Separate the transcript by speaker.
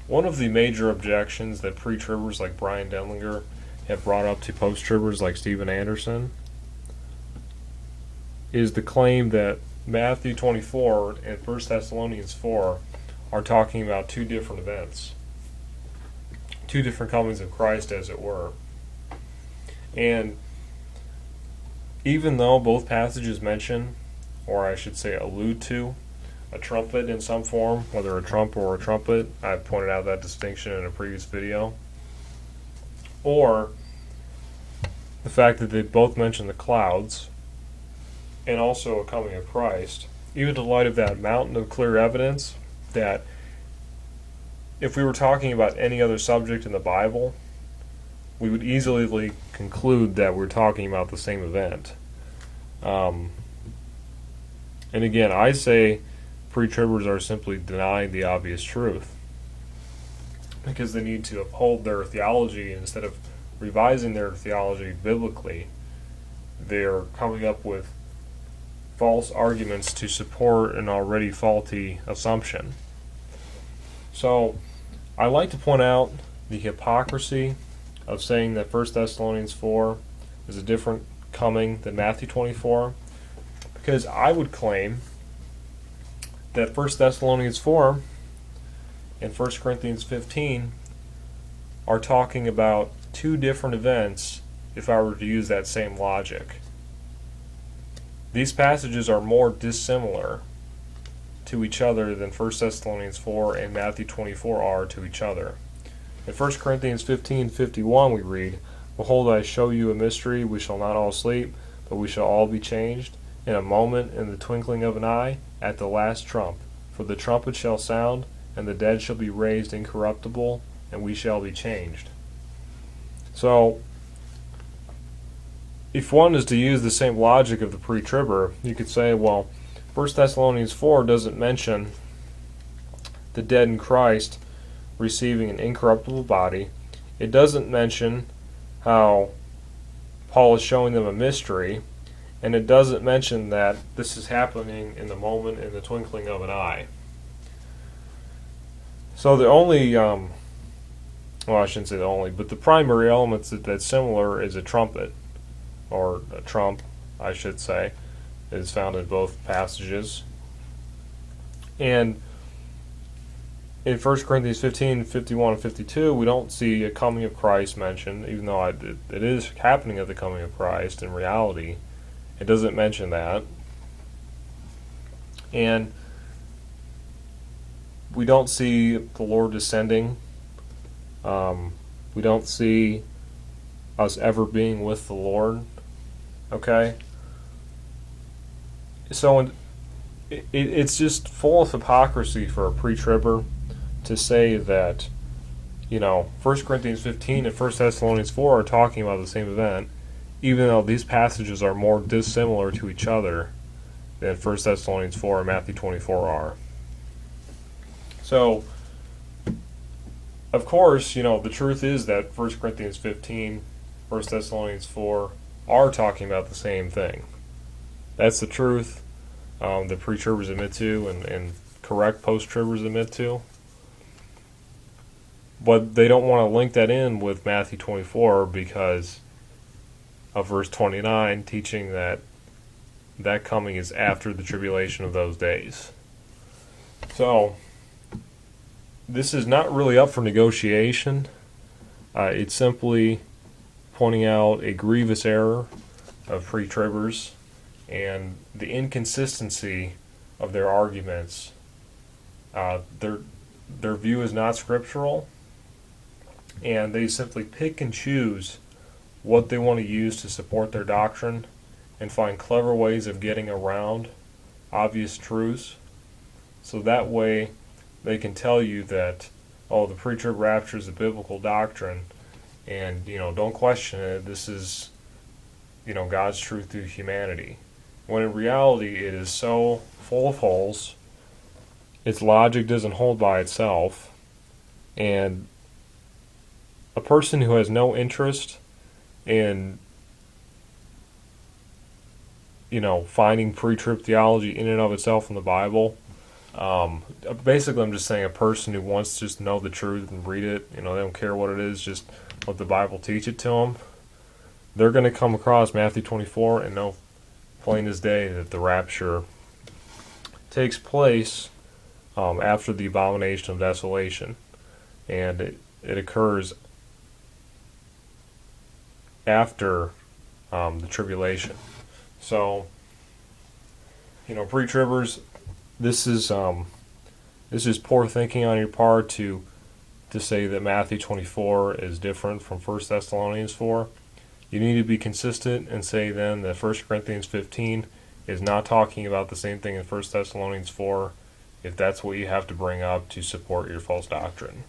Speaker 1: One of the major objections that pre-tribbers like Brian Denlinger have brought up to post-tribbers like Steven Anderson is the claim that Matthew 24 and 1 Thessalonians 4 are talking about two different events, two different comings of Christ, as it were. And even though both passages mention, or I should say allude to, a trumpet in some form, whether a trump or a trumpet, I've pointed out that distinction in a previous video, or the fact that they both mention the clouds and also a coming of Christ, even in light of that mountain of clear evidence that if we were talking about any other subject in the Bible, we would easily conclude that we're talking about the same event. And again, I say pre-tribbers are simply denying the obvious truth because they need to uphold their theology instead of revising their theology biblically. They're coming up with false arguments to support an already faulty assumption. So, I like to point out the hypocrisy of saying that 1 Thessalonians 4 is a different coming than Matthew 24, because I would claim that 1 Thessalonians 4 and 1 Corinthians 15 are talking about two different events if I were to use that same logic. These passages are more dissimilar to each other than 1 Thessalonians 4 and Matthew 24 are to each other. In 1 Corinthians 15:51 we read, "Behold, I show you a mystery, we shall not all sleep, but we shall all be changed, in a moment, in the twinkling of an eye, at the last trump. For the trumpet shall sound, and the dead shall be raised incorruptible, and we shall be changed." So, if one is to use the same logic of the pre-tribber, you could say, well, 1 Thessalonians 4 doesn't mention the dead in Christ receiving an incorruptible body. It doesn't mention how Paul is showing them a mystery, and it doesn't mention that this is happening in the moment, in the twinkling of an eye. So the only, well, I shouldn't say the only, but the primary element that's similar is a trumpet, or a trump, I should say, is found in both passages. And in 1 Corinthians 15:51 and 52, we don't see a coming of Christ mentioned, even though it is happening at the coming of Christ in reality. It doesn't mention that. And we don't see the Lord descending. We don't see us ever being with the Lord. Okay? So it's just full of hypocrisy for a pre-tribber to say that, 1 Corinthians 15 and 1 Thessalonians 4 are talking about the same event, even though these passages are more dissimilar to each other than 1 Thessalonians 4 and Matthew 24 are. So, of course, the truth is that 1 Corinthians 15, 1 Thessalonians 4 are talking about the same thing. That's the truth that pre-tribbers admit to and correct post-tribbers admit to. But they don't want to link that in with Matthew 24 because of verse 29 teaching that coming is after the tribulation of those days. So, this is not really up for negotiation. It's simply pointing out a grievous error of pre-tribbers and the inconsistency of their arguments. Their view is not scriptural, and they simply pick and choose what they want to use to support their doctrine and find clever ways of getting around obvious truths. So that way they can tell you that, the pre-trib rapture is a biblical doctrine, and, don't question it. This is, God's truth through humanity. When in reality it is so full of holes, its logic doesn't hold by itself, and a person who has no interest in, finding pre-trib theology in and of itself in the Bible, Basically, I'm just saying a person who wants to just know the truth and read it, they don't care what it is, just let the Bible teach it to them. They're going to come across Matthew 24 and know plain as day that the rapture takes place after the abomination of desolation, and it occurs after the tribulation. So, pre-tribbers, this is poor thinking on your part to say that Matthew 24 is different from 1 Thessalonians 4. You need to be consistent and say then that 1 Corinthians 15 is not talking about the same thing in 1 Thessalonians 4, if that's what you have to bring up to support your false doctrine.